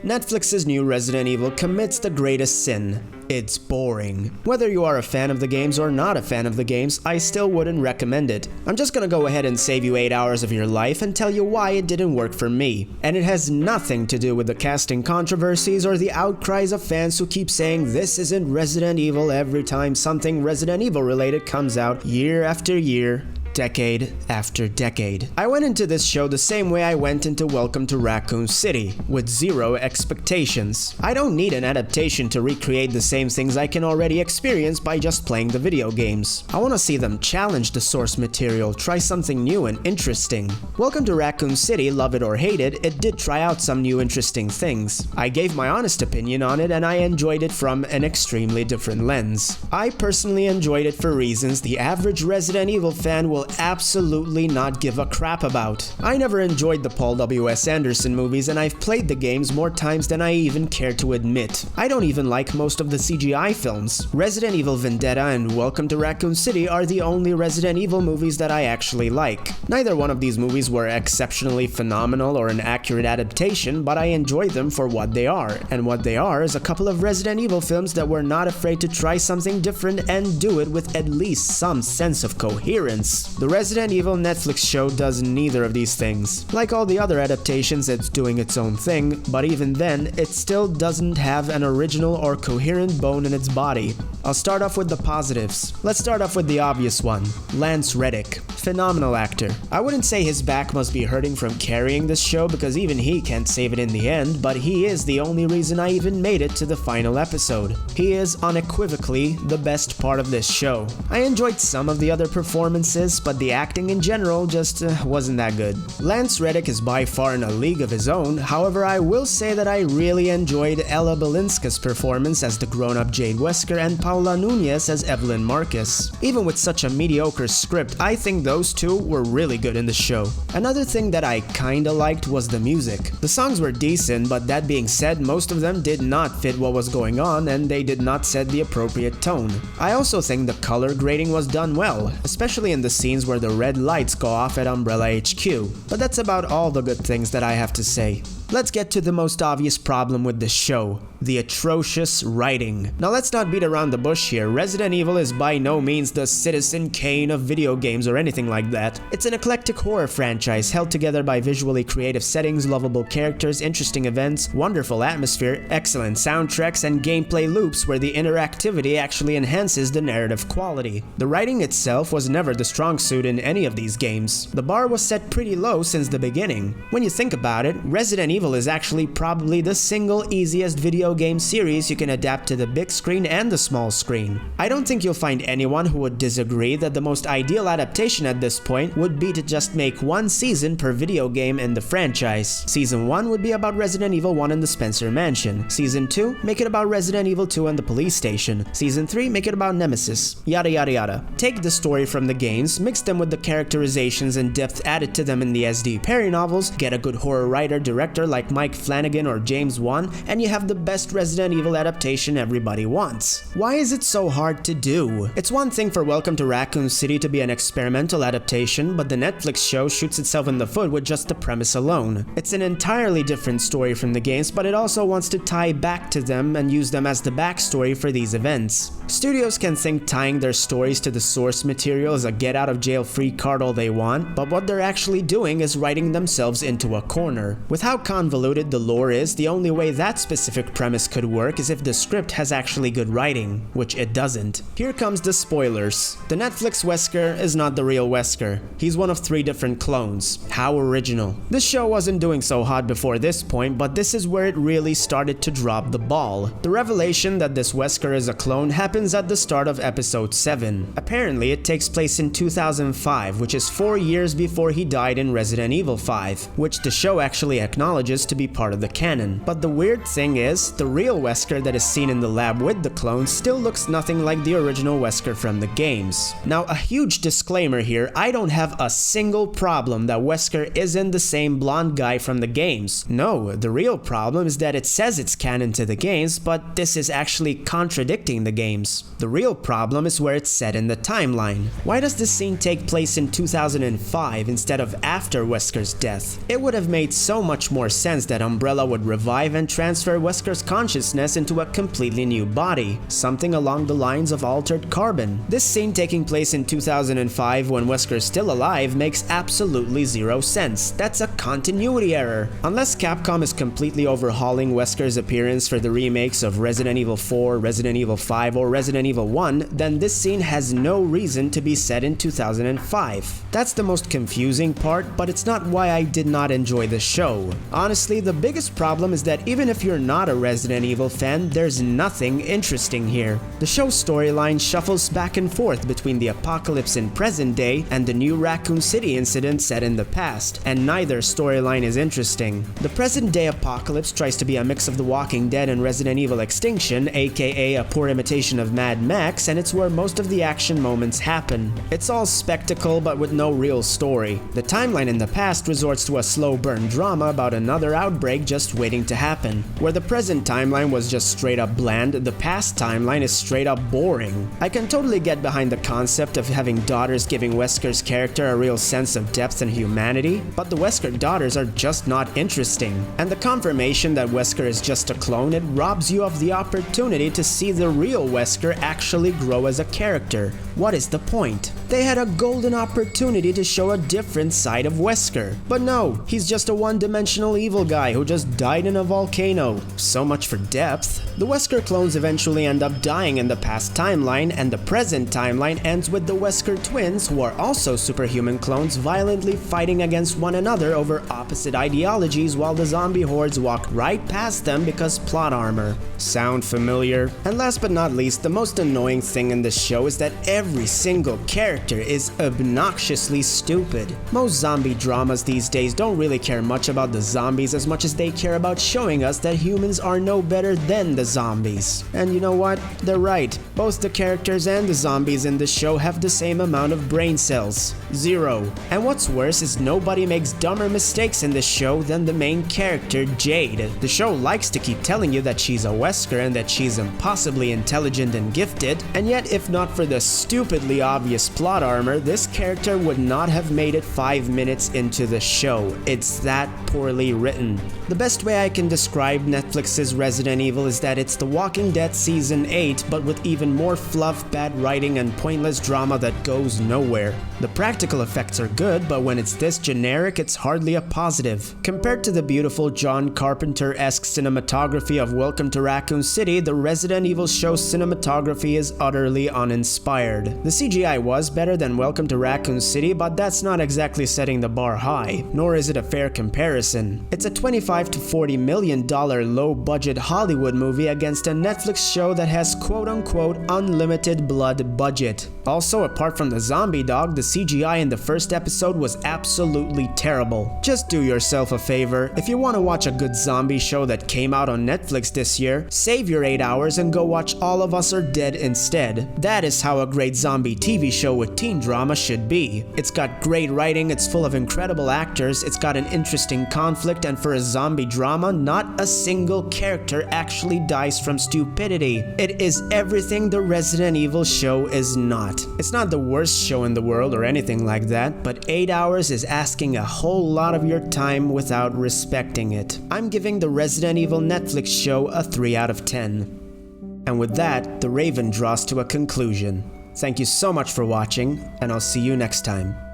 Netflix's new Resident Evil commits the greatest sin. It's boring. Whether you are a fan of the games or not a fan of the games, I still wouldn't recommend it. I'm just gonna go ahead and save you 8 hours of your life and tell you why it didn't work for me. And it has nothing to do with the casting controversies or the outcries of fans who keep saying this isn't Resident Evil every time something Resident Evil related comes out year after year. Decade after decade. I went into this show the same way I went into Welcome to Raccoon City, with zero expectations. I don't need an adaptation to recreate the same things I can already experience by just playing the video games. I want to see them challenge the source material, try something new and interesting. Welcome to Raccoon City, love it or hate it, it did try out some new interesting things. I gave my honest opinion on it and I enjoyed it from an extremely different lens. I personally enjoyed it for reasons the average Resident Evil fan will absolutely not give a crap about. I never enjoyed the Paul W.S. Anderson movies and I've played the games more times than I even care to admit. I don't even like most of the CGI films. Resident Evil Vendetta and Welcome to Raccoon City are the only Resident Evil movies that I actually like. Neither one of these movies were exceptionally phenomenal or an accurate adaptation, but I enjoyed them for what they are, and what they are is a couple of Resident Evil films that were not afraid to try something different and do it with at least some sense of coherence. The Resident Evil Netflix show does neither of these things. Like all the other adaptations, it's doing its own thing, but even then, it still doesn't have an original or coherent bone in its body. I'll start off with the positives. Let's start off with the obvious one. Lance Reddick. Phenomenal actor. I wouldn't say his back must be hurting from carrying this show because even he can't save it in the end, but he is the only reason I even made it to the final episode. He is unequivocally the best part of this show. I enjoyed some of the other performances, but the acting in general just wasn't that good. Lance Reddick is by far in a league of his own, however I will say that I really enjoyed Ella Balinska's performance as the grown-up Jade Wesker and Paula Nunez as Evelyn Marcus. Even with such a mediocre script, I think those two were really good in the show. Another thing that I kinda liked was the music. The songs were decent, but that being said, most of them did not fit what was going on and they did not set the appropriate tone. I also think the color grading was done well, especially in the scenes where the red lights go off at Umbrella HQ. But that's about all the good things that I have to say. Let's get to the most obvious problem with this show. The atrocious writing. Now let's not beat around the bush here. Resident Evil is by no means the Citizen Kane of video games or anything like that. It's an eclectic horror franchise held together by visually creative settings, lovable characters, interesting events, wonderful atmosphere, excellent soundtracks, and gameplay loops where the interactivity actually enhances the narrative quality. The writing itself was never the strong suit in any of these games. The bar was set pretty low since the beginning. When you think about it, Resident Evil is actually probably the single easiest video game series you can adapt to the big screen and the small screen. I don't think you'll find anyone who would disagree that the most ideal adaptation at this point would be to just make one season per video game in the franchise. Season 1 would be about Resident Evil 1 and the Spencer Mansion. Season 2, make it about Resident Evil 2 and the police station. Season 3, make it about Nemesis. Yada yada yada. Take the story from the games, mix them with the characterizations and depth added to them in the SD Perry novels, get a good horror writer-director like Mike Flanagan or James Wan, and you have the best Resident Evil adaptation everybody wants. Why is it so hard to do? It's one thing for Welcome to Raccoon City to be an experimental adaptation, but the Netflix show shoots itself in the foot with just the premise alone. It's an entirely different story from the games, but it also wants to tie back to them and use them as the backstory for these events. Studios can think tying their stories to the source material is a get-out-of-jail-free card all they want, but what they're actually doing is writing themselves into a corner. With how convoluted the lore is, the only way that specific premise could work is if the script has actually good writing, which it doesn't. Here comes the spoilers. The Netflix Wesker is not the real Wesker. He's one of 3 different clones. How original. This show wasn't doing so hot before this point, but this is where it really started to drop the ball. The revelation that this Wesker is a clone happens at the start of episode 7. Apparently, it takes place in 2005, which is 4 years before he died in Resident Evil 5, which the show actually acknowledges to be part of the canon. But the weird thing is, the real Wesker that is seen in the lab with the clones still looks nothing like the original Wesker from the games. Now, a huge disclaimer here, I don't have a single problem that Wesker isn't the same blonde guy from the games. No, the real problem is that it says it's canon to the games, but this is actually contradicting the games. The real problem is where it's set in the timeline. Why does this scene take place in 2005 instead of after Wesker's death? It would have made so much more sense that Umbrella would revive and transfer Wesker's consciousness into a completely new body, something along the lines of Altered Carbon. This scene taking place in 2005 when Wesker's still alive makes absolutely zero sense. That's a continuity error. Unless Capcom is completely overhauling Wesker's appearance for the remakes of Resident Evil 4, Resident Evil 5, or Resident Evil 1, then this scene has no reason to be set in 2005. That's the most confusing part, but it's not why I did not enjoy the show. Honestly, the biggest problem is that even if you're not a Resident Evil fan, there's nothing interesting here. The show's storyline shuffles back and forth between the apocalypse in present day and the new Raccoon City incident set in the past, and neither storyline is interesting. The present day apocalypse tries to be a mix of The Walking Dead and Resident Evil Extinction, aka a poor imitation of Mad Max, and it's where most of the action moments happen. It's all spectacle but with no real story. The timeline in the past resorts to a slow burn drama about another outbreak just waiting to happen. Where the present timeline was just straight up bland, the past timeline is straight up boring. I can totally get behind the concept of having daughters giving Wesker's character a real sense of depth and humanity, but the Wesker daughters are just not interesting. And the confirmation that Wesker is just a clone, it robs you of the opportunity to see the real Wesker actually grow as a character. What is the point? They had a golden opportunity to show a different side of Wesker. But no, he's just a one-dimensional evil guy who just died in a volcano. So much for depth. The Wesker clones eventually end up dying in the past timeline, and the present timeline ends with the Wesker twins, who are also superhuman clones, violently fighting against one another over opposite ideologies while the zombie hordes walk right past them because plot armor. Sound familiar? And last but not least, the most annoying thing in this show is that every single character is obnoxiously stupid. Most zombie dramas these days don't really care much about the zombies as much as they care about showing us that humans are no better than the zombies. And you know what? They're right. Both the characters and the zombies in this show have the same amount of brain cells. 0. And what's worse is nobody makes dumber mistakes in this show than the main character, Jade. The show likes to keep telling you that she's a Wesker and that she's impossibly intelligent and gifted, and yet if not for the stupidly obvious plot armor, this character would not have made it 5 minutes into the show. It's that poorly written. The best way I can describe Netflix's Resident Evil is that it's The Walking Dead Season 8, but with even more fluff, bad writing, and pointless drama that goes nowhere. The practical effects are good, but when it's this generic, it's hardly a positive. Compared to the beautiful John Carpenter-esque cinematography of Welcome to Raccoon City, the Resident Evil show's cinematography is utterly uninspired. The CGI was better than Welcome to Raccoon City, but that's not exactly setting the bar high, nor is it a fair comparison. It's a $25 to $40 million low-budget Hollywood movie against a Netflix show that has quote-unquote unlimited blood budget. Also, apart from the zombie dog, the CGI in the first episode was absolutely terrible. Just do yourself a favor. If you want to watch a good zombie show that came out on Netflix this year, save your 8 hours and go watch All of Us Are Dead instead. That is how a great zombie TV show with teen drama should be. It's got great writing, it's full of incredible actors, it's got an interesting conflict, and for a zombie drama, not a single character actually dies from stupidity. It is everything the Resident Evil show is not. It's not the worst show in the world or anything like that, but 8 hours is asking a whole lot of your time without respecting it. I'm giving the Resident Evil Netflix show a 3 out of 10. And with that, The Raven draws to a conclusion. Thank you so much for watching, and I'll see you next time.